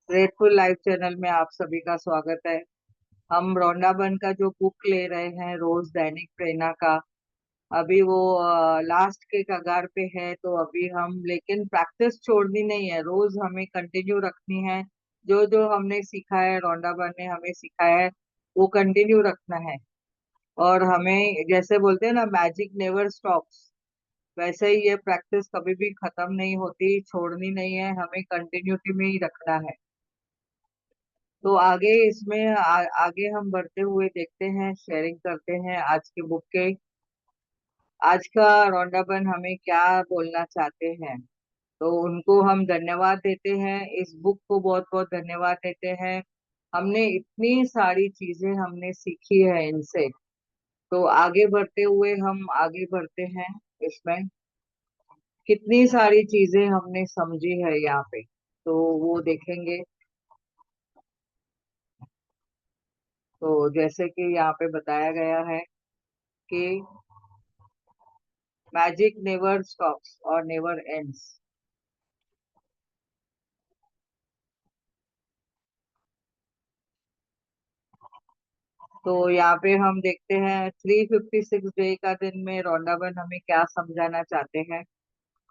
Grateful life channel में आप सभी का स्वागत है। हम रौंडाबन का जो बुक ले रहे हैं रोज दैनिक प्रेरणा का, अभी वो लास्ट के कगार पे है। तो अभी हम लेकिन प्रैक्टिस छोड़नी नहीं है, रोज हमें कंटिन्यू रखनी है। जो जो हमने सीखा है, रौंडाबन ने हमें सिखाया है, वो कंटिन्यू रखना है। और हमें जैसे बोलते हैं ना, मैजिक नेवर स्टॉप्स, वैसे ही ये प्रैक्टिस कभी भी खत्म नहीं होती, छोड़नी नहीं है, हमें कंटिन्यूटी में ही रखना है। तो आगे इसमें आगे हम बढ़ते हुए देखते हैं, शेयरिंग करते हैं आज के बुक के। आज का रौंडाबन हमें क्या बोलना चाहते हैं, तो उनको हम धन्यवाद देते हैं, इस बुक को बहुत बहुत धन्यवाद देते हैं। हमने इतनी सारी चीजें हमने सीखी है इनसे। तो आगे बढ़ते हुए हम आगे बढ़ते हैं इसमें। कितनी सारी चीजें हमने समझी है यहाँ पे, तो वो देखेंगे। तो जैसे कि यहाँ पे बताया गया है कि मैजिक नेवर स्टॉप्स और नेवर एंड्स। तो यहाँ पे हम देखते हैं 356 डे का दिन में रौंडाबन हमें क्या समझाना चाहते हैं।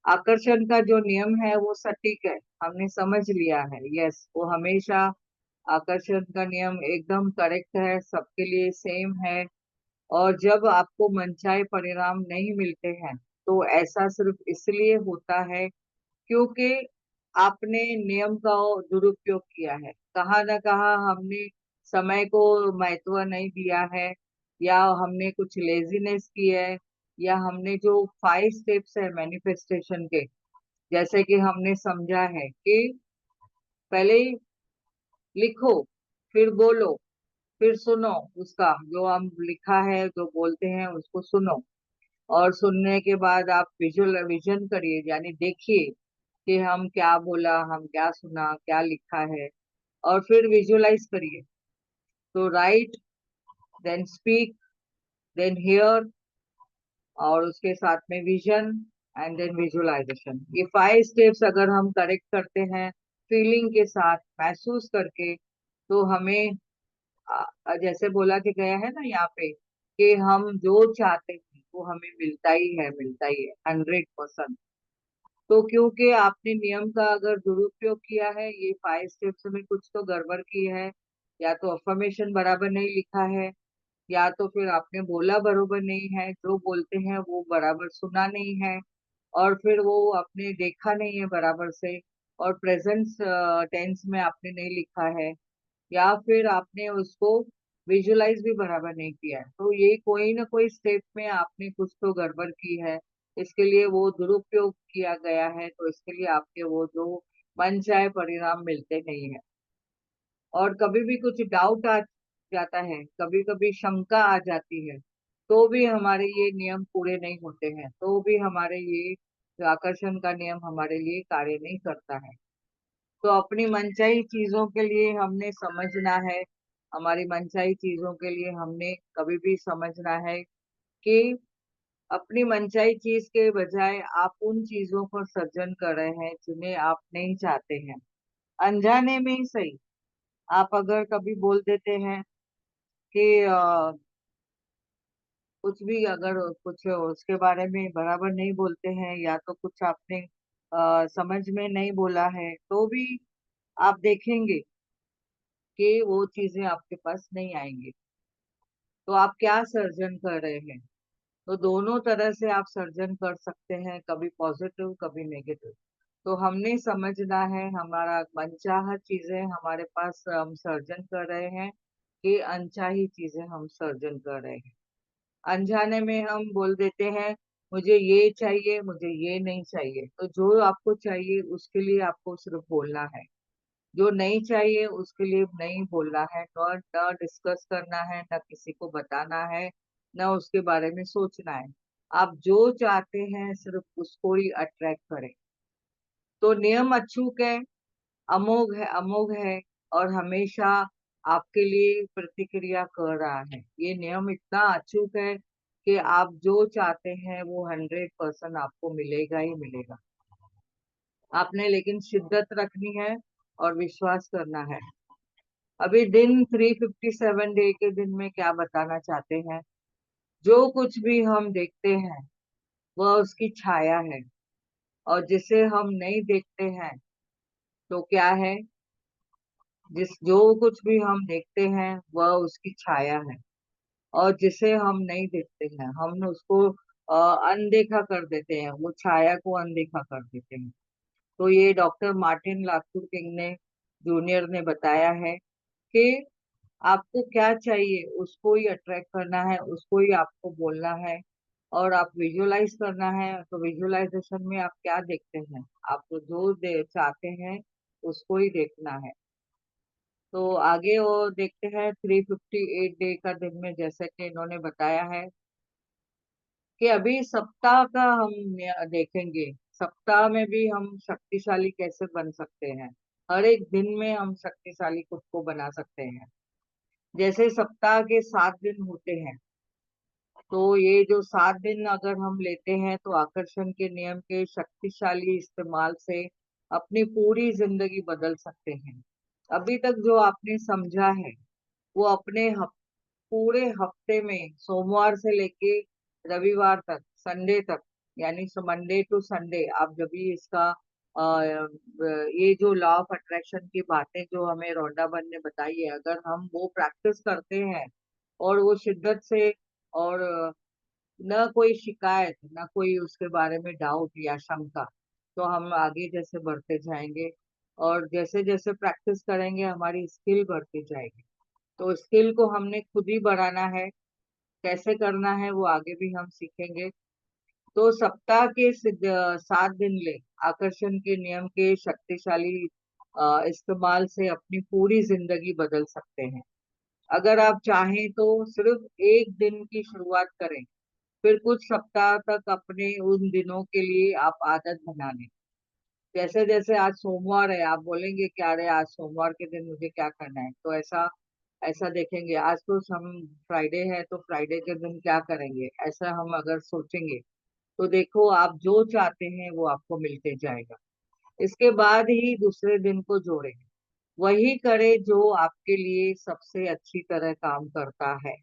आकर्षण का जो नियम है वो सटीक है, हमने समझ लिया है। यस, वो हमेशा आकर्षण का नियम एकदम करेक्ट है, सबके लिए सेम है। और जब आपको मनचाहे परिणाम नहीं मिलते हैं, तो ऐसा सिर्फ इसलिए होता है क्योंकि आपने नियम का दुरुपयोग किया है। कहाँ ना कहाँ हमने समय को महत्व नहीं दिया है, या हमने कुछ लेजीनेस की है, या हमने जो 5 स्टेप्स है मैनिफेस्टेशन के, जैसे कि हमने समझा है कि पहले लिखो, फिर बोलो, फिर सुनो। उसका जो हम लिखा है, जो बोलते हैं उसको सुनो। और सुनने के बाद आप विजन करिए, यानी देखिए कि हम क्या बोला, हम क्या सुना, क्या लिखा है। और फिर विजुअलाइज करिए। तो right, then speak, then hear, और उसके साथ में विजन, एंड देन विजुअलाइजेशन। ये 5 स्टेप्स अगर हम करेक्ट करते हैं फीलिंग के साथ, महसूस करके, तो हमें जैसे बोला कि गया है ना यहाँ पे, कि हम जो चाहते हैं वो हमें मिलता ही है, मिलता ही है 100%। तो क्योंकि आपने नियम का अगर दुरुपयोग किया है, ये 5 स्टेप्स में कुछ तो गड़बड़ की है, या तो अफर्मेशन बराबर नहीं लिखा है, या तो फिर आपने बोला बरोबर नहीं है, जो बोलते हैं वो बराबर सुना नहीं है, और फिर वो आपने देखा नहीं है बराबर से, और प्रेजेंट टेंस में आपने नहीं लिखा है, या फिर आपने उसको विजुलाइज भी बराबर नहीं किया है। तो ये कोई ना कोई स्टेप में आपने कुछ तो गड़बड़ की है, इसके लिए वो दुरुपयोग किया गया है। तो इसके लिए आपके वो जो मनचाहे परिणाम मिलते नहीं है। और कभी भी कुछ डाउट आ जाता है, कभी कभी शंका आ जाती है, तो भी हमारे ये नियम पूरे नहीं होते हैं, तो भी हमारे ये जो आकर्षण का नियम हमारे लिए कार्य नहीं करता है। तो अपनी मनचाही चीजों के लिए हमने समझना है, हमारी मनचाही चीजों के लिए हमने कभी भी समझना है कि अपनी मनचाही चीज के बजाय आप उन चीजों को सर्जन कर रहे हैं जिन्हें आप नहीं चाहते हैं। अनजाने में ही सही, आप अगर कभी बोल देते हैं कि कुछ भी, अगर कुछ उसके बारे में बराबर नहीं बोलते हैं, या तो कुछ आपने समझ में नहीं बोला है, तो भी आप देखेंगे कि वो चीजें आपके पास नहीं आएंगी। तो आप क्या सर्जन कर रहे हैं? तो दोनों तरह से आप सर्जन कर सकते हैं, कभी पॉजिटिव कभी नेगेटिव। तो हमने समझना है, हमारा मनचाहा चीजें हमारे पास हम सर्जन कर रहे हैं, कि अनचाही चीजें हम सर्जन कर रहे हैं। अनजाने में हम बोल देते हैं मुझे ये चाहिए, मुझे ये नहीं चाहिए। तो जो आपको चाहिए उसके लिए आपको सिर्फ बोलना है, जो नहीं चाहिए उसके लिए नहीं बोलना है, न डिस्कस करना है, न किसी को बताना है, न उसके बारे में सोचना है। आप जो चाहते हैं सिर्फ उसको ही अट्रैक्ट करें। तो नियम अचूक है, अमोघ है, अमोघ है, और हमेशा आपके लिए प्रतिक्रिया कर रहा है। ये नियम इतना अचूक है कि आप जो चाहते हैं वो 100% आपको मिलेगा ही मिलेगा। आपने लेकिन शिद्दत रखनी है, और विश्वास करना है। अभी दिन 357 डे के दिन में क्या बताना चाहते हैं? जो कुछ भी हम देखते हैं वह उसकी छाया है, और जिसे हम नहीं देखते हैं तो क्या है? जो कुछ भी हम देखते हैं वह उसकी छाया है, और जिसे हम नहीं देखते हैं हम उसको अनदेखा कर देते हैं, वो छाया को अनदेखा कर देते हैं। तो ये डॉक्टर मार्टिन लूथर किंग ने जूनियर ने बताया है कि आपको क्या चाहिए उसको ही अट्रैक्ट करना है, उसको ही आपको बोलना है, और आप विजुअलाइज करना है। तो विजुअलाइजेशन में आप क्या देखते हैं? आप जो चाहते हैं उसको ही देखना है। तो आगे वो देखते हैं 358 डे का दिन में, जैसे कि इन्होंने बताया है कि अभी सप्ताह का हम देखेंगे। सप्ताह में भी हम शक्तिशाली कैसे बन सकते हैं, हर एक दिन में हम शक्तिशाली खुद को बना सकते हैं। जैसे सप्ताह के 7 दिन होते हैं, तो ये जो 7 दिन अगर हम लेते हैं तो आकर्षण के नियम के शक्तिशाली इस्तेमाल से अपनी पूरी जिंदगी बदल सकते हैं। अभी तक जो आपने समझा है वो अपने पूरे हफ्ते में सोमवार से लेके रविवार तक, संडे तक, यानी मंडे टू संडे, आप जब भी इसका ये जो लॉ ऑफ अट्रैक्शन की बातें जो हमें रोंडा बन ने बताई है, अगर हम वो प्रैक्टिस करते हैं और वो शिद्दत से, और न कोई शिकायत, न कोई उसके बारे में डाउट या शंका, तो हम आगे जैसे बढ़ते जाएंगे। और जैसे जैसे प्रैक्टिस करेंगे हमारी स्किल बढ़ती जाएगी। तो स्किल को हमने खुद ही बढ़ाना है, कैसे करना है वो आगे भी हम सीखेंगे। तो सप्ताह के 7 दिन ले आकर्षण के नियम के शक्तिशाली इस्तेमाल से अपनी पूरी जिंदगी बदल सकते हैं। अगर आप चाहें तो सिर्फ एक दिन की शुरुआत करें, फिर कुछ सप्ताह तक अपने उन दिनों के लिए आप आदत बना लें। जैसे जैसे आज सोमवार है, आप बोलेंगे कि अरे आज सोमवार के दिन मुझे क्या करना है, तो ऐसा ऐसा देखेंगे। आज तो हम फ्राइडे है, तो फ्राइडे के दिन क्या करेंगे, ऐसा हम अगर सोचेंगे तो देखो आप जो चाहते हैं वो आपको मिलते जाएगा। इसके बाद ही दूसरे दिन को जोड़ें, वही करें जो आपके लिए सबसे अच्छी तरह काम करता है।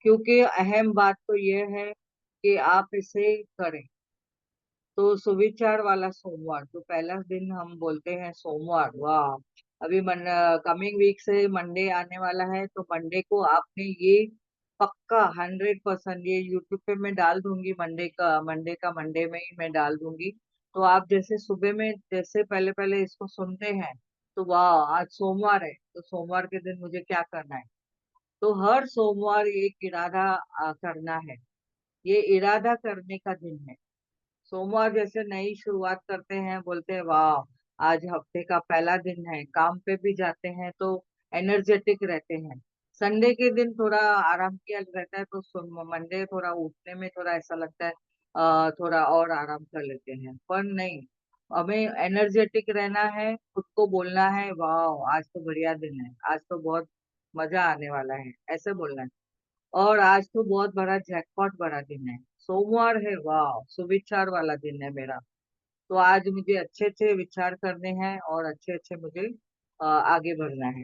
क्योंकि अहम बात तो यह है कि आप इसे करें। तो सुविचार वाला सोमवार, तो पहला दिन हम बोलते हैं सोमवार, वाह। अभी कमिंग वीक से मंडे आने वाला है, तो मंडे को आपने ये पक्का 100%, ये यूट्यूब पे मैं डाल दूंगी, मंडे का मंडे में ही मैं डाल दूंगी। तो आप जैसे सुबह में जैसे पहले पहले इसको सुनते हैं, तो वाह आज सोमवार है, तो सोमवार के दिन मुझे क्या करना है। तो हर सोमवार एक इरादा करना है, ये इरादा करने का दिन है। सोमवार जैसे नई शुरुआत करते हैं, बोलते हैं वाह आज हफ्ते का पहला दिन है, काम पे भी जाते हैं तो एनर्जेटिक रहते हैं। संडे के दिन थोड़ा आराम किया रहता है, तो मंडे थोड़ा उठने में थोड़ा ऐसा लगता है थोड़ा और आराम कर लेते हैं, पर नहीं, हमें एनर्जेटिक रहना है, खुद को बोलना है वाह आज तो बढ़िया दिन है, आज तो बहुत मजा आने वाला है, ऐसे बोलना है। और आज तो बहुत बड़ा जैकपॉट बड़ा दिन है, सोमवार है, वाह सुविचार वाला दिन है मेरा। तो आज मुझे अच्छे अच्छे विचार करने हैं और अच्छे अच्छे मुझे आगे बढ़ना है।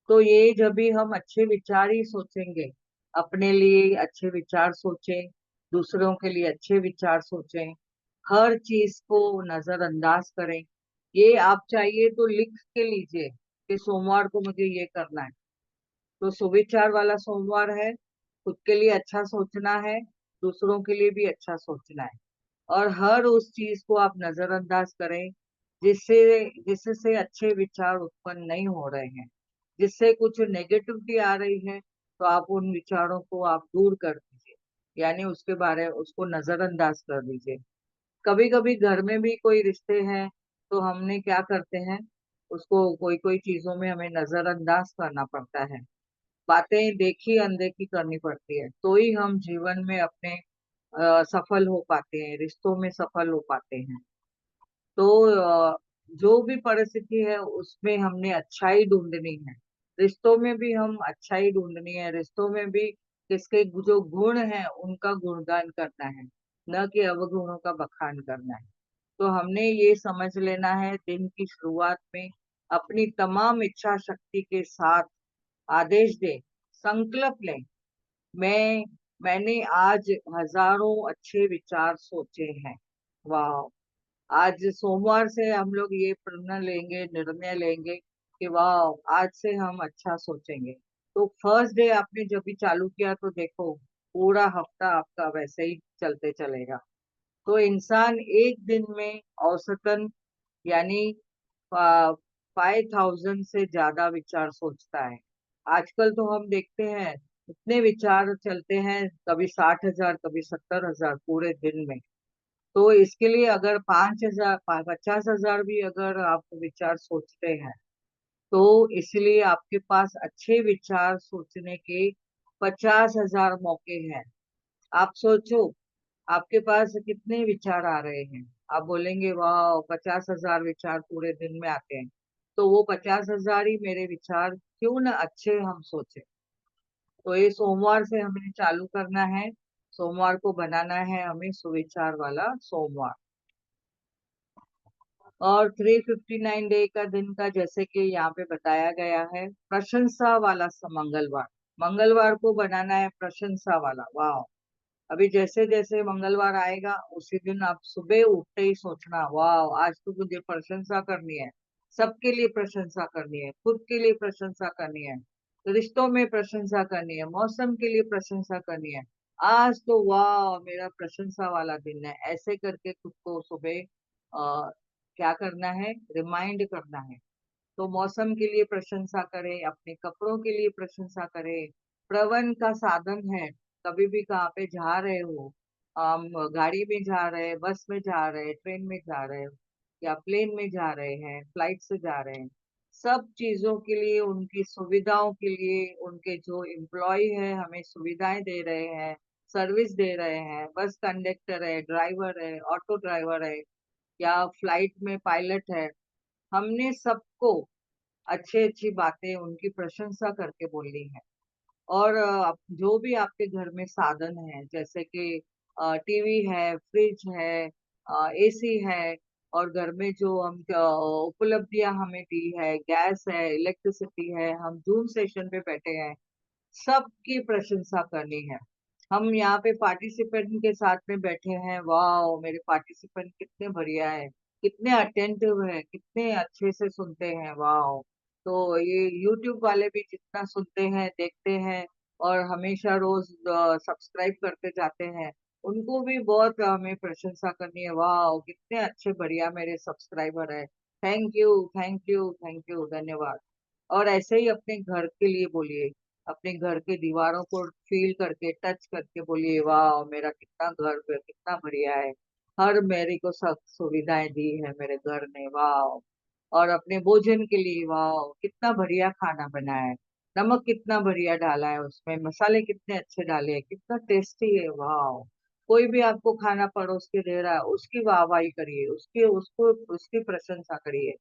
तो ये जब भी हम अच्छे विचार ही सोचेंगे, अपने लिए अच्छे विचार सोचें, दूसरों के लिए अच्छे विचार सोचें, हर चीज को नजरअंदाज करें। ये आप चाहिए तो लिख के लीजिए कि सोमवार को मुझे ये करना है। तो सुविचार वाला सोमवार है, खुद के लिए अच्छा सोचना है, दूसरों के लिए भी अच्छा सोचना है, और हर उस चीज को आप नजरअंदाज करें जिससे जिससे अच्छे विचार उत्पन्न नहीं हो रहे हैं, जिससे कुछ नेगेटिविटी आ रही है, तो आप उन विचारों को आप दूर कर दीजिए, यानी उसके बारे उसको नजरअंदाज कर दीजिए। कभी कभी घर में भी कोई रिश्ते हैं, तो हमने क्या करते हैं, उसको कोई कोई चीजों में हमें नजरअंदाज करना पड़ता है, बातें देखी अनदेखी करनी पड़ती है, तो ही हम जीवन में अपने सफल हो पाते हैं, रिश्तों में सफल हो पाते हैं। तो जो भी परिस्थिति है उसमें हमने अच्छाई ढूंढनी है, रिश्तों में भी हम अच्छाई ढूंढनी है, रिश्तों में भी किसके जो गुण है उनका गुणगान करना है, न कि अवगुणों का बखान करना है। तो हमने ये समझ लेना है दिन की शुरुआत में अपनी तमाम इच्छा शक्ति के साथ आदेश दे, संकल्प ले। मैं मैंने आज हजारों अच्छे विचार सोचे हैं। वाह। आज सोमवार से हम लोग ये प्रण लेंगे, निर्णय लेंगे कि वाह, आज से हम अच्छा सोचेंगे। तो फर्स्ट डे आपने जब भी चालू किया तो देखो, पूरा हफ्ता आपका वैसे ही चलते चलेगा। तो इंसान एक दिन में औसतन, यानी 5,000 से ज्यादा विचार सोचता है। आजकल तो हम देखते हैं इतने विचार चलते हैं, कभी 60,000, कभी 70,000 पूरे दिन में। तो इसके लिए अगर 5,000, 50,000 भी अगर आप विचार सोचते हैं, तो इसलिए आपके पास अच्छे विचार सोचने के 50,000 मौके हैं। आप सोचो, आपके पास कितने विचार आ रहे हैं। आप बोलेंगे वाह, 50,000 विचार पूरे दिन में आते हैं। तो वो 50,000 ही मेरे विचार क्यों ना अच्छे हम सोचे। तो ये सोमवार से हमें चालू करना है। सोमवार को बनाना है हमें सुविचार वाला सोमवार। और 359 डे का दिन का, जैसे कि यहाँ पे बताया गया है, प्रशंसा वाला मंगलवार। मंगलवार को बनाना है प्रशंसा वाला। वाह। अभी जैसे जैसे मंगलवार आएगा उसी दिन आप सुबह उठते ही सोचना, वाह, आज तो मुझे प्रशंसा करनी है। सबके लिए प्रशंसा करनी है, खुद के लिए प्रशंसा करनी है, रिश्तों में प्रशंसा करनी है, मौसम के लिए प्रशंसा करनी है। आज तो वाह, मेरा प्रशंसा वाला दिन है, ऐसे करके खुद को सुबह क्या करना है, रिमाइंड करना है। तो मौसम के लिए प्रशंसा करें, अपने कपड़ों के लिए प्रशंसा करें। प्रवन का साधन है। कभी भी कहाँ पे जा रहे हो, हम गाड़ी में जा रहे हैं, बस में जा रहे हैं, ट्रेन में जा रहे हैं, या प्लेन में जा रहे हैं, फ्लाइट से जा रहे हैं, सब चीजों के लिए, उनकी सुविधाओं के लिए, उनके जो एम्प्लॉय है हमें सुविधाएं दे रहे हैं, सर्विस दे रहे हैं, बस कंडक्टर है, ड्राइवर है, ऑटो ड्राइवर है, या फ्लाइट में पायलट है, हमने सबको अच्छी अच्छी बातें उनकी प्रशंसा करके बोलनी है। और जो भी आपके घर में साधन है, जैसे कि टीवी है, फ्रिज है, एसी है, और घर में जो हम उपलब्धियां हमें दी है, गैस है, इलेक्ट्रिसिटी है, हम जूम सेशन पे बैठे हैं, सबकी प्रशंसा करनी है। हम यहाँ पे पार्टिसिपेंट के साथ में बैठे हैं, वाह, मेरे पार्टिसिपेंट कितने बढ़िया है, कितने अटेंटिव है, कितने अच्छे से सुनते हैं, वाह। तो ये यूट्यूब वाले भी जितना सुनते हैं, देखते हैं, और हमेशा रोज सब्सक्राइब करते जाते हैं, उनको भी बहुत हमें प्रशंसा करनी है, वाह, कितने अच्छे बढ़िया मेरे सब्सक्राइबर है। Thank you, thank you, thank you, धन्यवाद। और ऐसे ही अपने घर के लिए बोलिए, अपने घर के दीवारों को फील करके, टच करके बोलिए, वाह, मेरा कितना घर पे कितना बढ़िया है, हर मेरे को सब सुविधाएं दी है मेरे घर ने, वाह। और अपने भोजन के लिए, वाह, कितना बढ़िया खाना बना है, नमक कितना बढ़िया डाला है उसमें, मसाले कितने अच्छे डाले हैं, कितना टेस्टी है, वाह। कोई भी आपको खाना परोस के दे रहा है, उसकी वाहवाही करिए, उसकी उसको उसकी प्रशंसा करिए।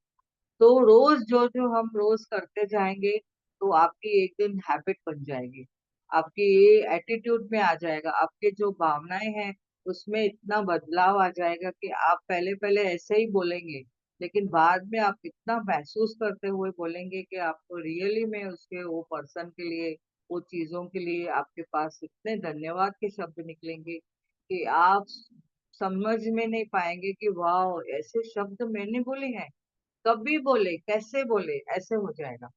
तो रोज जो जो हम रोज करते जाएंगे, तो आपकी एक दिन हैबिट बन जाएगी, आपकी ये एटीट्यूड में आ जाएगा, आपके जो भावनाएं हैं उसमें इतना बदलाव आ जाएगा कि आप पहले पहले ऐसे ही बोलेंगे, लेकिन बाद में आप इतना महसूस करते हुए बोलेंगे कि आपको रियली में उसके वो पर्सन के लिए, वो चीजों के लिए आपके पास इतने धन्यवाद के शब्द निकलेंगे कि आप समझ में नहीं पाएंगे कि वाह, ऐसे शब्द मैंने बोले हैं, कभी बोले, कैसे बोले, ऐसे हो जाएगा।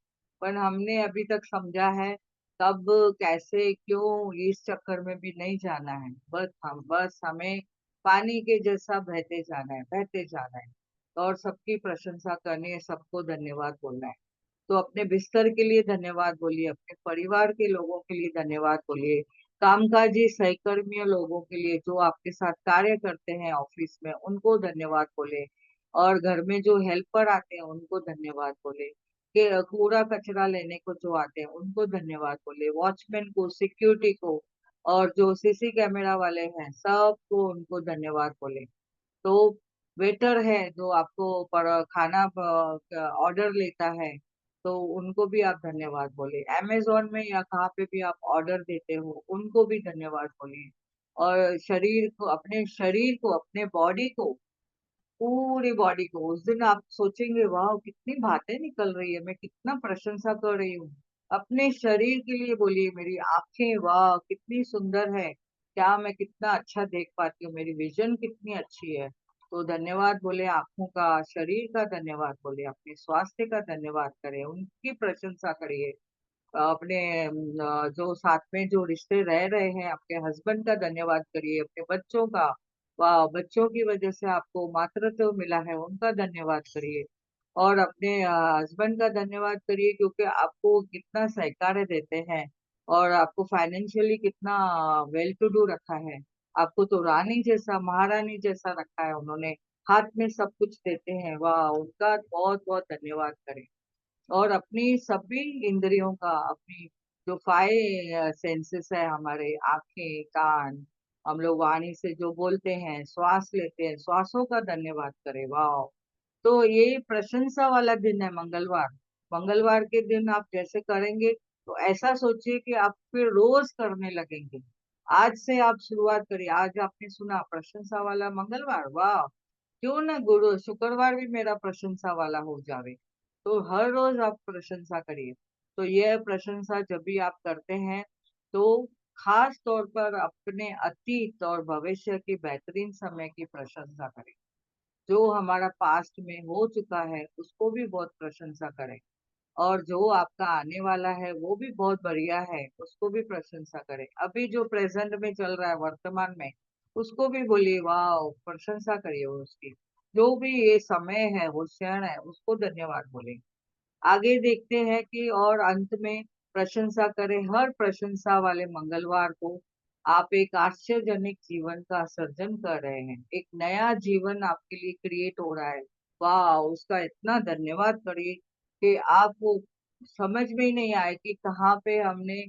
पर हमने अभी तक समझा है कब, कैसे, क्यों, इस चक्कर में भी नहीं जाना है। बस हमें पानी के जैसा बहते जाना है, बहते जाना है, और सबकी प्रशंसा करनी है, सबको धन्यवाद बोलना है। तो अपने बिस्तर के लिए धन्यवाद बोलिए, अपने परिवार के लोगों के लिए धन्यवाद बोलिए, कामकाजी सहकर्मी लोगों के लिए जो आपके साथ कार्य करते हैं ऑफिस में, उनको धन्यवाद बोले, और घर में जो हेल्पर आते हैं उनको धन्यवाद बोले, कि कूड़ा कचरा लेने को जो आते हैं उनको धन्यवाद बोले, वॉचमैन को, सिक्योरिटी को, और जो सीसी कैमरा वाले हैं सबको उनको धन्यवाद बोले। तो वेटर है जो आपको पर खाना ऑर्डर लेता है, तो उनको भी आप धन्यवाद बोलिए। अमेजोन में या कहाँ पे भी आप ऑर्डर देते हो, उनको भी धन्यवाद बोलिए। और शरीर को, अपने शरीर को, अपने बॉडी को पूरी बॉडी को। उस दिन आप सोचेंगे वाह कितनी बातें निकल रही है, मैं कितना प्रशंसा कर रही हूँ अपने शरीर के लिए। बोलिए मेरी आंखें वाह कितनी सुंदर है, क्या मैं कितना अच्छा देख पाती हूँ, मेरी विजन कितनी अच्छी है। तो धन्यवाद बोले आंखों का, शरीर का धन्यवाद बोले, अपने स्वास्थ्य का धन्यवाद करें, उनकी प्रशंसा करिए। अपने जो साथ में जो रिश्ते रह रहे हैं, आपके हस्बैंड का धन्यवाद करिए, अपने बच्चों का, वाह बच्चों की वजह से आपको मातृत्व मिला है उनका धन्यवाद करिए। और अपने हस्बैंड का धन्यवाद करिए क्योंकि आपको कितना सहकार्य देते हैं और आपको फाइनेंशियली कितना वेल टू डू रखा है। आपको तो रानी जैसा, महारानी जैसा रखा है उन्होंने, हाथ में सब कुछ देते हैं, वाह उनका बहुत बहुत धन्यवाद करें। और अपनी सभी इंद्रियों का, अपनी जो फाइव सेंसेस है हमारे, आंखें, कान, हम लोग वाणी से जो बोलते हैं, श्वास लेते हैं, श्वासों का धन्यवाद करें। वाह, तो ये प्रशंसा वाला दिन है मंगलवार। मंगलवार के दिन आप जैसे करेंगे तो ऐसा सोचिए कि आप फिर रोज करने लगेंगे। आज से आप शुरुआत करिए। आज आपने सुना प्रशंसा वाला मंगलवार, वाह क्यों ना गुरु शुक्रवार भी मेरा प्रशंसा वाला हो जावे। तो हर रोज आप प्रशंसा करिए। तो यह प्रशंसा जब भी आप करते हैं तो खास तौर पर अपने अतीत और भविष्य की बेहतरीन समय की प्रशंसा करें। जो हमारा पास्ट में हो चुका है उसको भी बहुत प्रशंसा करें, और जो आपका आने वाला है वो भी बहुत बढ़िया है, उसको भी प्रशंसा करें। अभी जो प्रेजेंट में चल रहा है वर्तमान में, उसको भी बोलिए वाह, प्रशंसा करिए उसकी। जो भी ये समय है, वो क्षण है, उसको धन्यवाद बोले। आगे देखते हैं कि और अंत में प्रशंसा करें। हर प्रशंसा वाले मंगलवार को आप एक आश्चर्यजनक जीवन का सर्जन कर रहे हैं, एक नया जीवन आपके लिए क्रिएट हो रहा है। वाह, उसका इतना धन्यवाद करिए कि आपको समझ में ही नहीं आए कि कहाँ पे हमने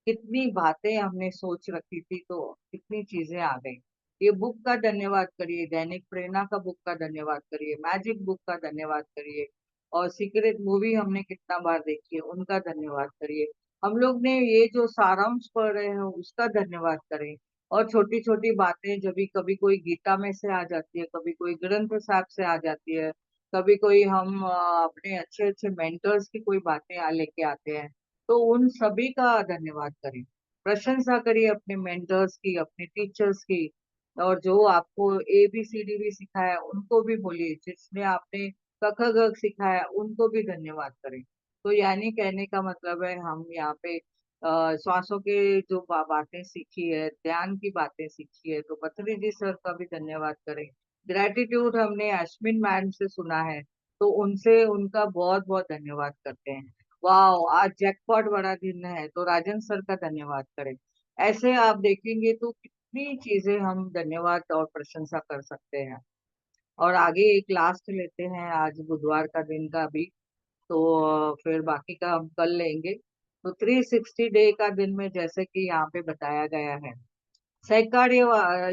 कितनी बातें हमने सोच रखी थी तो कितनी चीजें आ गई। ये बुक का धन्यवाद करिए, दैनिक प्रेरणा का बुक का धन्यवाद करिए, मैजिक बुक का धन्यवाद करिए, और सीक्रेट मूवी हमने कितना बार देखी है उनका धन्यवाद करिए। हम लोग ने ये जो सारांश पढ़ रहे हैं उसका धन्यवाद करें। और छोटी छोटी बातें जब भी कभी कोई गीता में से आ जाती है, कभी कोई ग्रंथ साहब से आ जाती है, कभी कोई हम अपने अच्छे अच्छे मेंटर्स की कोई बातें लेके आते हैं, तो उन सभी का धन्यवाद करें। प्रशंसा करिए अपने मेंटर्स की, अपने टीचर्स की। और जो आपको ABCD भी सिखाया उनको भी बोलिए, जिसने आपने क ख ग सिखाया उनको भी धन्यवाद करें। तो यानी कहने का मतलब है हम यहाँ पे श्वासों के जो बातें सीखी है, ध्यान की बातें सीखी है, तो पत्री जी सर का भी धन्यवाद करें। ग्रेटिट्यूड हमने अश्विन मैम से सुना है, तो उनसे उनका बहुत बहुत धन्यवाद करते हैं। वाह, आज जैकपॉट बड़ा दिन है, तो राजन सर का धन्यवाद करें। ऐसे आप देखेंगे तो कितनी चीजें हम धन्यवाद और प्रशंसा कर सकते हैं। और आगे एक लास्ट लेते हैं आज बुधवार का दिन का भी, तो फिर बाकी का हम कल लेंगे। तो 360 डे का दिन में जैसे कि यहाँ पे बताया गया है,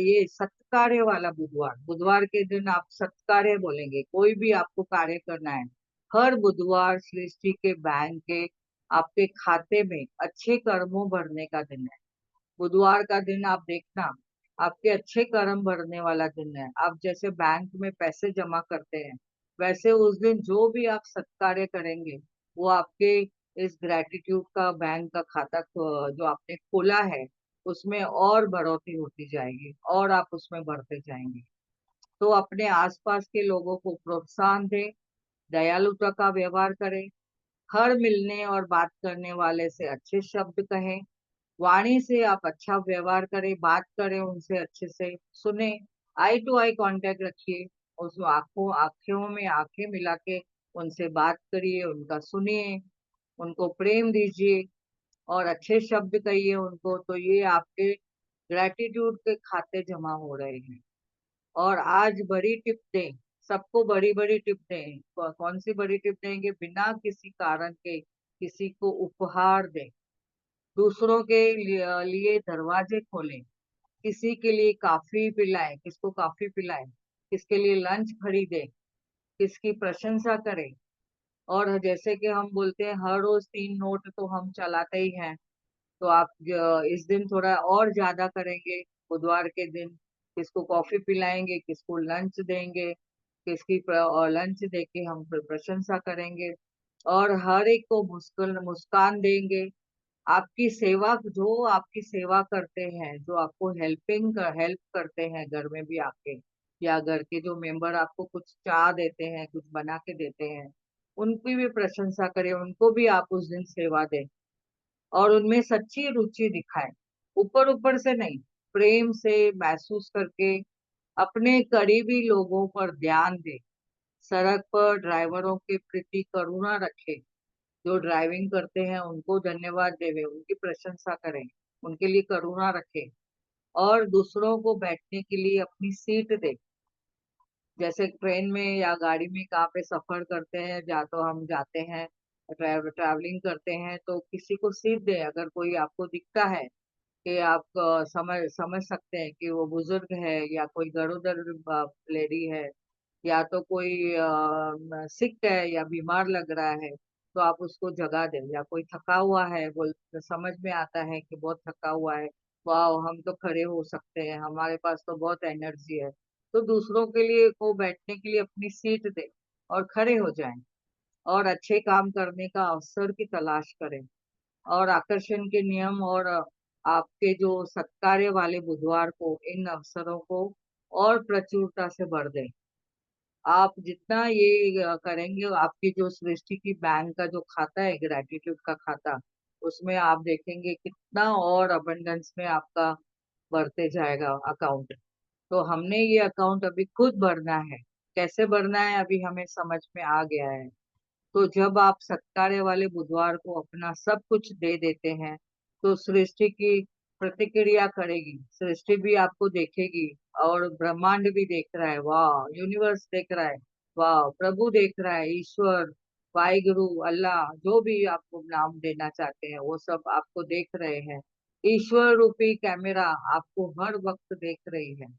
ये सत्कार्य वाला बुधवार, बुधवार के दिन आप सत्कार्य बोलेंगे, कोई भी आपको कार्य करना है। हर बुधवार सृष्टि के बैंक के आपके खाते में अच्छे कर्मों भरने का दिन है। बुधवार का दिन आप देखना, आपके अच्छे कर्म भरने वाला दिन है। आप जैसे बैंक में पैसे जमा करते हैं, वैसे उस दिन जो भी आप सत्कार्य करेंगे वो आपके इस ग्रेटिट्यूड का बैंक का खाता जो आपने खोला है उसमें और बढ़ोतरी होती जाएगी और आप उसमें बढ़ते जाएंगे। तो अपने आसपास के लोगों को प्रोत्साहन दें, दयालुता का व्यवहार करें, हर मिलने और बात करने वाले से अच्छे शब्द कहें, वाणी से आप अच्छा व्यवहार करें, बात करें उनसे अच्छे से, सुने, आई टू आई कांटेक्ट रखिए, उस आंखों में आंखें मिला के उनसे बात करिए, उनका सुनिए, उनको प्रेम दीजिए और अच्छे शब्द कहिए उनको। तो ये आपके ग्रेटिट्यूड के खाते जमा हो रहे हैं। और आज बड़ी टिप दें, सबको बड़ी बड़ी टिप दें। कौन सी बड़ी टिप देंगे? बिना किसी कारण के किसी को उपहार दें, दूसरों के लिए दरवाजे खोलें, किसी के लिए कॉफी पिलाएं, किसको कॉफी पिलाएं, किसके लिए लंच खरीदें, किसकी प्रशंसा करें। और जैसे कि हम बोलते हैं हर रोज 3 नोट तो हम चलाते ही हैं, तो आप इस दिन थोड़ा और ज्यादा करेंगे। बुधवार के दिन किसको कॉफी पिलाएंगे, किसको लंच देंगे, किसकी लंच देके हम प्रशंसा करेंगे, और हर एक को मुस्कुन मुस्कान देंगे। आपकी सेवा, जो आपकी सेवा करते हैं, जो आपको हेल्प करते हैं घर में भी आके, या घर के जो मेंबर आपको कुछ चाह देते हैं, कुछ बना के देते हैं, उनकी भी प्रशंसा करें, उनको भी आप उस दिन सेवा दें, और उनमें सच्ची रुचि दिखाएं। ऊपर ऊपर से नहीं, प्रेम से महसूस करके अपने करीबी लोगों पर ध्यान दें। सड़क पर ड्राइवरों के प्रति करुणा रखें, जो ड्राइविंग करते हैं उनको धन्यवाद देवे, उनकी प्रशंसा करें, उनके लिए करुणा रखें, और दूसरों को बैठने के लिए अपनी सीट दे। जैसे ट्रेन में या गाड़ी में कहाँ पे सफर करते हैं, जा तो हम जाते हैं, ट्रैवलिंग करते हैं, तो किसी को सीट दे। अगर कोई आपको दिखता है कि आप समझ समझ सकते हैं कि वो बुजुर्ग है, या कोई गरोदर लेडी है, या तो कोई सिक है या बीमार लग रहा है, तो आप उसको जगा दें। या कोई थका हुआ है, बोल समझ में आता है कि बहुत थका हुआ है, वाह हम तो खड़े हो सकते हैं, हमारे पास तो बहुत एनर्जी है, तो दूसरों के लिए को बैठने के लिए अपनी सीट दे और खड़े हो जाएं, और अच्छे काम करने का अवसर की तलाश करें। और आकर्षण के नियम और आपके जो सत्कार्य वाले बुधवार को इन अवसरों को और प्रचुरता से भर दें। आप जितना ये करेंगे, आपकी जो सृष्टि की बैंक का जो खाता है, ग्रेटिट्यूड का खाता, उसमें आप देखेंगे कितना और अबंडेंस में आपका बढ़ते जाएगा अकाउंट। तो हमने ये अकाउंट अभी खुद भरना है। कैसे भरना है अभी हमें समझ में आ गया है। तो जब आप सत्कार्य वाले बुधवार को अपना सब कुछ दे देते हैं, तो सृष्टि की प्रतिक्रिया करेगी, सृष्टि भी आपको देखेगी, और ब्रह्मांड भी देख रहा है, वाह, यूनिवर्स देख रहा है, वाह, प्रभु देख रहा है, ईश्वर, वाहिगुरु, अल्लाह, जो भी आपको नाम देना चाहते हैं, वो सब आपको देख रहे हैं। ईश्वर रूपी कैमरा आपको हर वक्त देख रही है।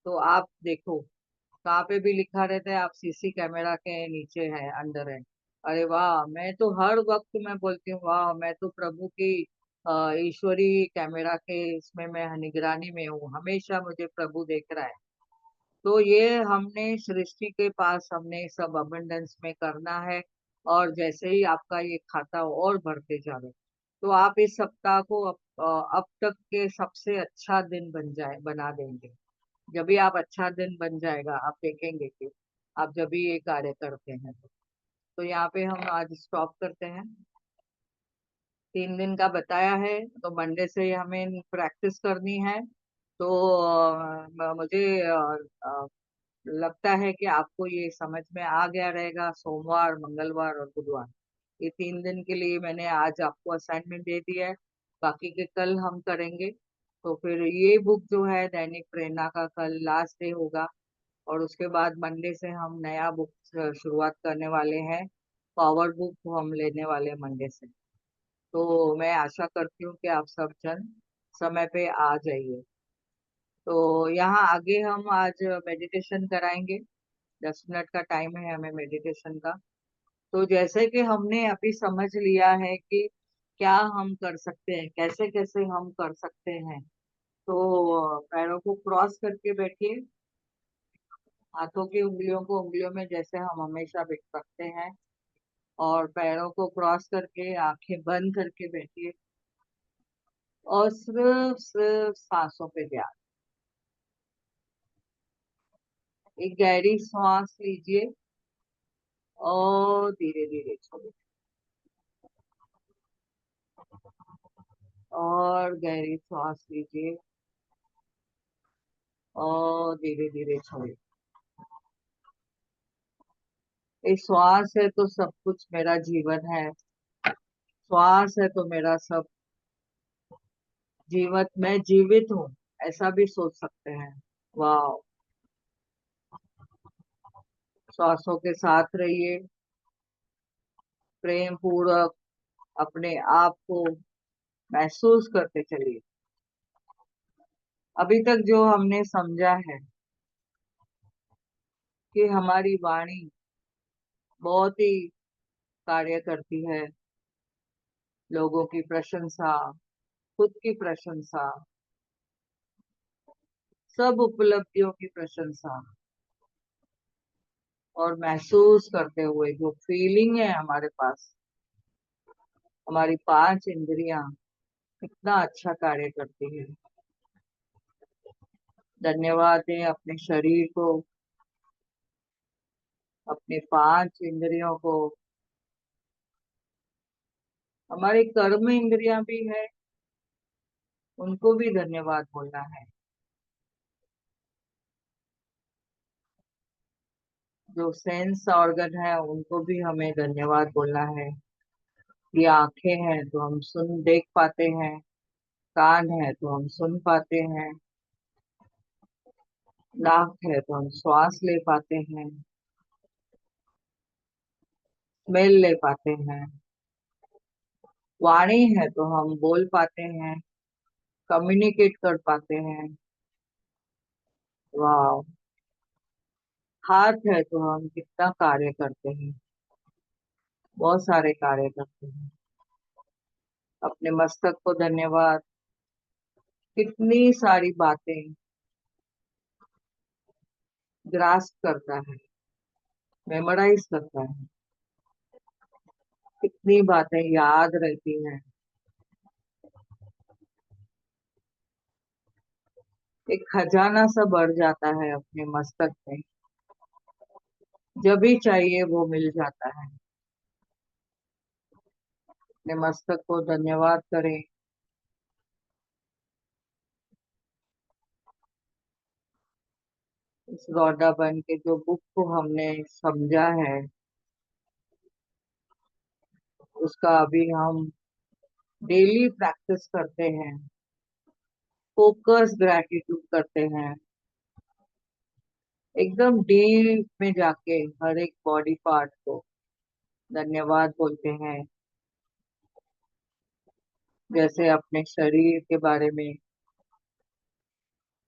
तो आप देखो, कहाँ पे भी लिखा रहता है आप सीसी कैमरा के नीचे है, अंदर है। अरे वाह, मैं तो हर वक्त मैं बोलती हूँ, वाह मैं तो प्रभु की ईश्वरी कैमरा के इसमें मैं निगरानी में हूँ, हमेशा मुझे प्रभु देख रहा है। तो ये हमने सृष्टि के पास हमने सब अबंडेंस में करना है। और जैसे ही आपका ये खाता और बढ़ते जावे, तो आप इस सप्ताह को अब तक के सबसे अच्छा दिन बना देंगे। जब भी आप अच्छा दिन बन जाएगा, आप देखेंगे कि आप जब भी ये कार्य करते हैं, तो यहाँ पे हम आज स्टॉप करते हैं। 3 दिन का बताया है, तो मंडे से हमें प्रैक्टिस करनी है। तो मुझे लगता है कि आपको ये समझ में आ गया रहेगा। सोमवार, मंगलवार और बुधवार, ये 3 दिन के लिए मैंने आज आपको असाइनमेंट दे दिया है। बाकी के कल हम करेंगे। तो फिर ये बुक जो है दैनिक प्रेरणा का, कल लास्ट डे होगा, और उसके बाद मंडे से हम नया बुक शुरुआत करने वाले हैं। पावर बुक हम लेने वाले हैं मंडे से। तो मैं आशा करती हूँ कि आप सब जन समय पे आ जाइए। तो यहाँ आगे हम आज मेडिटेशन कराएंगे। 10 मिनट का टाइम है हमें मेडिटेशन का। तो जैसे कि हमने अभी समझ लिया है कि क्या हम कर सकते हैं, कैसे कैसे हम कर सकते हैं। तो पैरों को क्रॉस करके बैठिए, हाथों की उंगलियों को उंगलियों में जैसे हम हमेशा बैठ सकते हैं, और पैरों को क्रॉस करके आंखें बंद करके बैठिए, और सिर्फ सिर्फ सांसों पे ध्यान। एक गहरी सांस लीजिए और धीरे धीरे छोड़िए, और गहरी सांस लीजिए और धीरे धीरे छोड़िए। ये श्वास है तो सब कुछ मेरा जीवन है, श्वास है तो मेरा सब जीवन, मैं जीवित हूँ, ऐसा भी सोच सकते हैं। वाह, श्वासों के साथ रहिए, प्रेम पूर्वक अपने आप को महसूस करते चलिए। अभी तक जो हमने समझा है कि हमारी वाणी बहुत ही कार्य करती है, लोगों की प्रशंसा, खुद की प्रशंसा, सब उपलब्धियों की प्रशंसा, और महसूस करते हुए जो फीलिंग है हमारे पास, हमारी पांच इंद्रियां कितना अच्छा कार्य करती है। धन्यवाद दें अपने शरीर को, अपने पांच इंद्रियों को। हमारी कर्म इंद्रियां भी है, उनको भी धन्यवाद बोलना है। जो सेंस ऑर्गन है उनको भी हमें धन्यवाद बोलना है। ये आंखें हैं तो हम सुन देख पाते हैं, कान है तो हम सुन पाते हैं, नाक है तो हम श्वास ले पाते हैं, स्मेल ले पाते हैं, वाणी है तो हम बोल पाते हैं, कम्युनिकेट कर पाते हैं। वाह। हाथ है तो हम कितना कार्य करते हैं, बहुत सारे कार्य करते हैं। अपने मस्तक को धन्यवाद, कितनी सारी बातें ग्रास्प करता है, मेमोराइज करता है, कितनी बातें याद रहती हैं। एक खजाना सा बढ़ जाता है अपने मस्तक में, जब भी चाहिए वो मिल जाता है। अपने मस्तक को धन्यवाद करें। इस रौदा बन के जो बुक को हमने समझा है, उसका अभी हम डेली प्रैक्टिस करते हैं, फोकस ग्रैटिट्यूड करते हैं, एकदम डीप में जाके हर एक बॉडी पार्ट को धन्यवाद बोलते हैं। जैसे अपने शरीर के बारे में,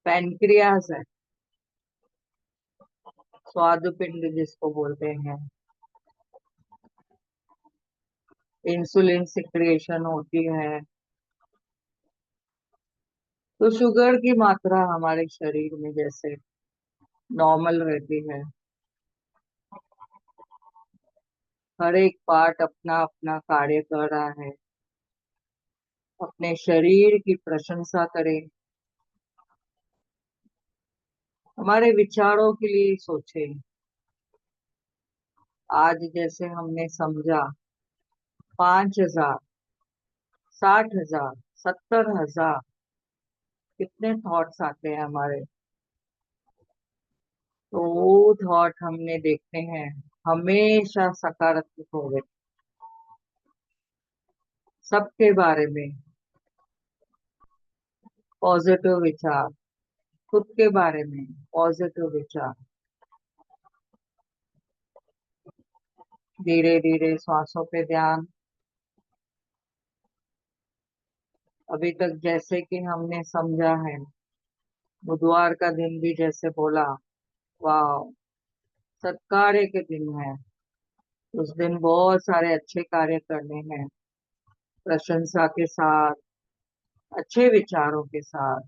पैनक्रियास है, स्वादु पिंड जिसको बोलते हैं, इंसुलिन सिक्रिएशन होती है, तो शुगर की मात्रा हमारे शरीर में जैसे नॉर्मल रहती है। हर एक पार्ट अपना अपना कार्य कर रहा है। अपने शरीर की प्रशंसा करें, हमारे विचारों के लिए सोचें। आज जैसे हमने समझा, 5,000, 60,000, 70,000, कितने थॉट्स आते हैं हमारे। तो वो थॉट हमने देखते हैं, हमेशा सकारात्मक होंगे, सबके बारे में पॉजिटिव विचार, खुद के बारे में पॉजिटिव विचार। धीरे धीरे सांसों पे ध्यान। अभी तक जैसे कि हमने समझा है, बुधवार का दिन भी जैसे बोला, वाह, सत्कार्य के दिन है, उस दिन बहुत सारे अच्छे कार्य करने हैं, प्रशंसा के साथ, अच्छे विचारों के साथ,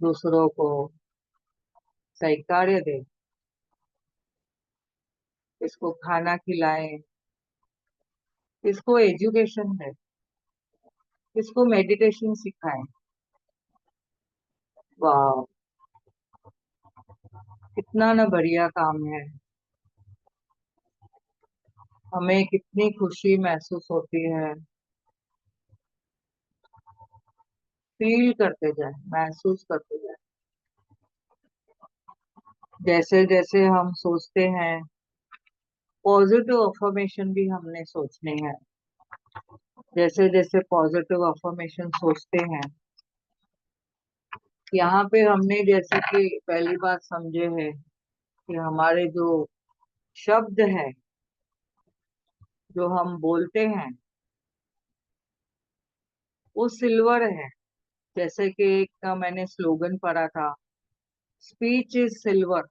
दूसरों को सही कार्य दे, इसको खाना खिलाएं, इसको एजुकेशन है, इसको मेडिटेशन सिखाएं। वाह, कितना ना बढ़िया काम है। हमें कितनी खुशी महसूस होती है। फील करते जाए, महसूस करते जाए। जैसे जैसे हम सोचते हैं, पॉजिटिव अफर्मेशन भी हमने सोचने हैं। जैसे जैसे पॉजिटिव अफर्मेशन सोचते हैं, यहाँ पे हमने जैसे कि पहली बात समझे है कि हमारे जो शब्द है, जो हम बोलते हैं, वो सिल्वर है। जैसे कि एक का मैंने स्लोगन पढ़ा था, speech is silver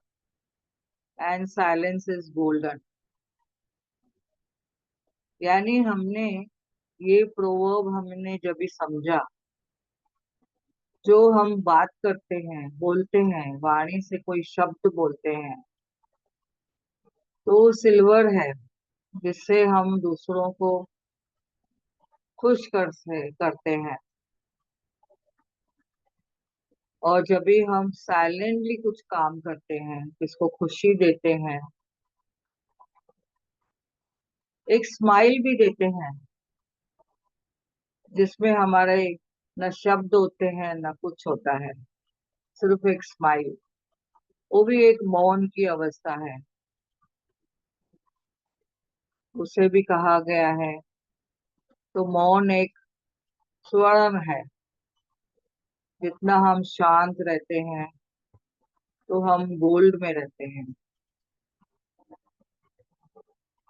and silence is golden. यानी हमने ये प्रोवर्ब हमने जब भी समझा, जो हम बात करते हैं, बोलते हैं, वाणी से कोई शब्द बोलते हैं, तो सिल्वर है, जिससे हम दूसरों को खुश करते हैं। और जब भी हम साइलेंटली कुछ काम करते हैं, किसको खुशी देते हैं, एक स्माइल भी देते हैं, जिसमें हमारे न शब्द होते हैं न कुछ होता है, सिर्फ एक स्माइल, वो भी एक मौन की अवस्था है। उसे भी कहा गया है। तो मौन एक स्वर्ण है। जितना हम शांत रहते हैं, तो हम गोल्ड में रहते हैं।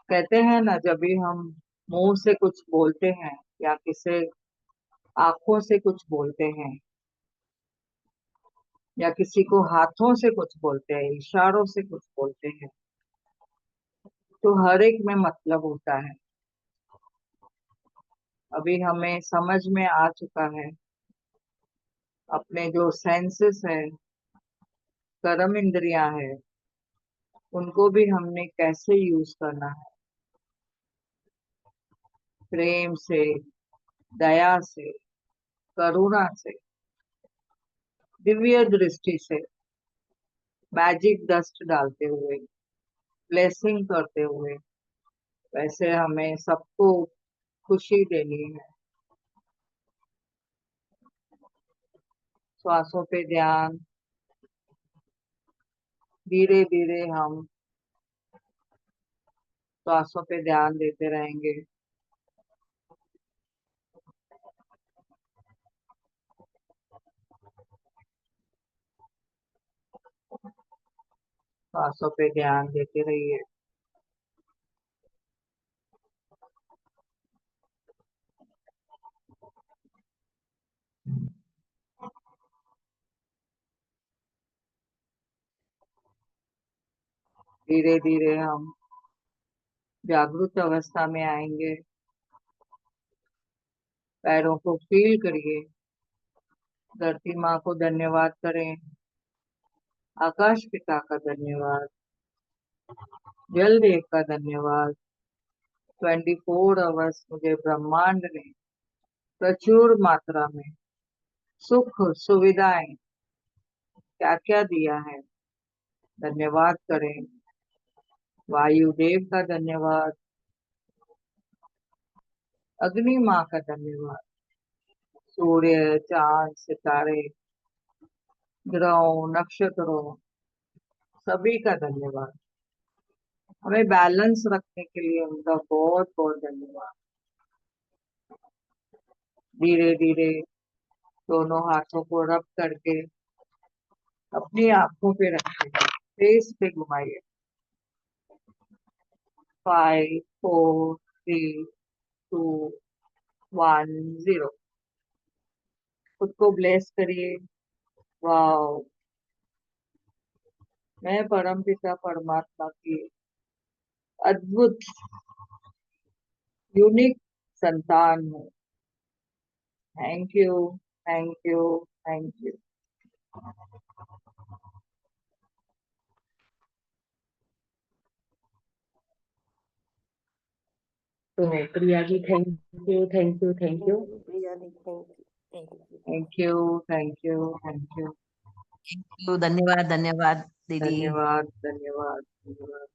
कहते हैं ना, जब भी हम मुंह से कुछ बोलते हैं या किसी आंखों से कुछ बोलते हैं या किसी को हाथों से कुछ बोलते हैं, इशारों से कुछ बोलते हैं, तो हर एक में मतलब होता है। अभी हमें समझ में आ चुका है, अपने जो सेंसेस है, कर्म इंद्रियां है, उनको भी हमने कैसे यूज करना है। प्रेम से, दया से, करुणा से, दिव्य दृष्टि से, मैजिक डस्ट डालते हुए, ब्लेसिंग करते हुए, वैसे हमें सबको खुशी देनी है। श्वासों पे ध्यान, धीरे धीरे हम श्वासों पे ध्यान देते रहेंगे। श्वासों पे ध्यान देते रहिए। धीरे धीरे हम जागृत अवस्था में आएंगे। पैरों को फील करिए। धरती माँ को धन्यवाद करें। आकाश पिता का धन्यवाद। जल देव का धन्यवाद। 24 आवर्स मुझे ब्रह्मांड ने प्रचुर मात्रा में सुख सुविधाएं क्या क्या दिया है, धन्यवाद करें। वायु देव का धन्यवाद। अग्नि माँ का धन्यवाद। सूर्य, चांद, सितारे, ग्रहों, नक्षत्रों, सभी का धन्यवाद। हमें बैलेंस रखने के लिए उनका बहुत बहुत धन्यवाद। धीरे धीरे दोनों हाथों को रब करके अपनी आंखों पे रखें, फेस पे घुमाइए। 5 4 3 2 1 0। खुद को ब्लेस करिए। वाह, मैं परम पिता परमात्मा की अद्भुत यूनिक संतान हूँ। Thank you, thank you, thank you. तो Priya ji, thank you, thank you, thank you. Priya ji, thank you. Thank you, thank you, thank you. धन्यवाद, धन्यवाद दीदी। धन्यवाद, धन्यवाद, धन्यवाद।